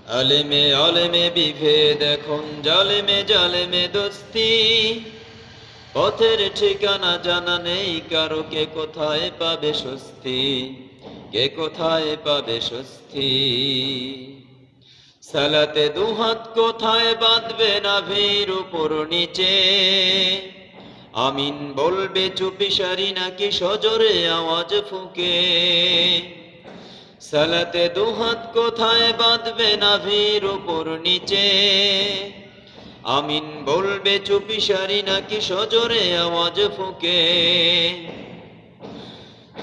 আলেমে আলেমে বিভেদ এখন, জালেমে জালেমে দোস্তি। পথের ঠিকানা জানা নেই কারো, কে কোথায় পাবে স্বস্তি, কে কোথায় পাবে স্বস্তি। সালাতে দুহাত কোথায় বাঁধবে নাভির উপর নিচে, আমিন বলবে চুপিসারি নাকি সজোরে আওয়াজ ফুঁকে। সালাতে দুহাত কোথায় বাঁধবে নাভির উপর নিচে, আমিন বলবে চুপিসারি নাকি সজোরে আওয়াজ ফুঁকে।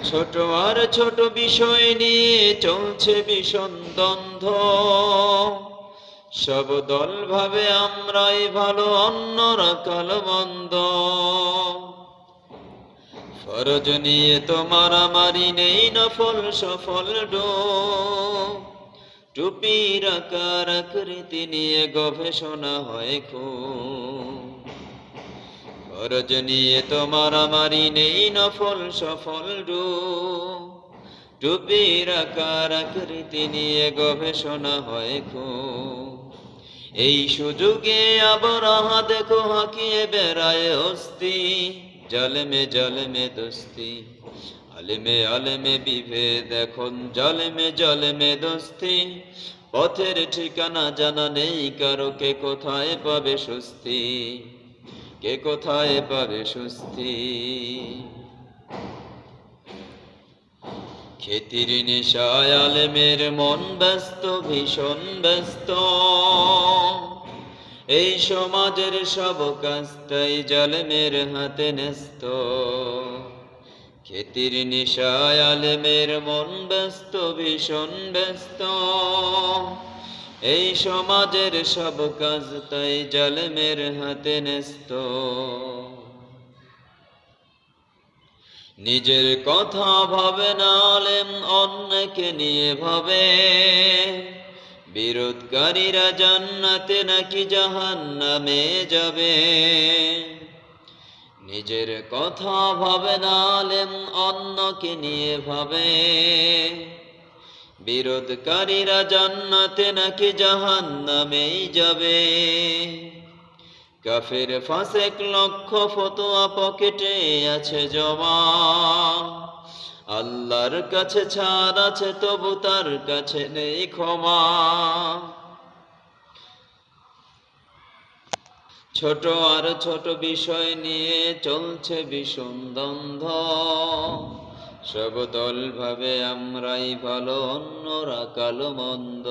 ছোট আর ছোট বিষয় নিয়ে চলছে ভীষণ দ্বন্দ্ব, সব দল ভাবে আমরাই ভালো অন্যরা কালো মন্দ। ফরজ নিয়ে তো মারামারি নেই, নফল সফল ডো, টুপির আকার আকৃতি নিয়ে গবেষণা হয় খুব। ফরজ নিয়ে তো মারামারি নেই, নফল সফল ডো, টুপির আকার আকৃতি নিয়ে গবেষণা হয় খুব। এই সুযোগে আবার আহা দেখো হাঁকিয়ে বেড়ায় হস্তি, জালেমে জালেমে দোস্তি। আলেমে আলেমে বিভেদ এখন, জালেমে জালেমে দোস্তি। পথের ঠিকানা জানা নেই কারো, কে কোথায় পাবে স্বস্তি, কে কোথায় পাবে স্বস্তি। খ্যাতির নেশায় আলেমের মন ব্যস্ত, ভীষণ ব্যস্ত। এই সমাজের সব কাজ তাই জালেমের হাতে ন্যস্ত। খ্যাতির নেশায় আলেমের মন ব্যস্ত, ভীষণ ব্যস্ত। এই সমাজের সব কাজ তাই জালেমের হাতে ন্যস্ত। নিজের কথা ভাবে না আলেম, অন্যকে নিয়ে ভাবে। বিরোধকারীরা জান্নাতে নাকি জাহান্নামে যাবে। নিজের কথা ভাবে না আলেম, অন্যকে নিয়ে ভাবে। বিরোধকারীরা জান্নাতে নাকি জাহান্নামেই যাবে। কাফের ফাসেক লক্ষ ফতোয়া পকেটে আছে জমা, আল্লাহর কাছে ছাড় আছে তবু তার কাছে নেই ক্ষমা। ছোট আর ছোট বিষয় নিয়ে চলছে ভীষণ দ্বন্দ্ব, সব দল ভাবে আমরাই ভালো অন্যরা কালো মন্দ।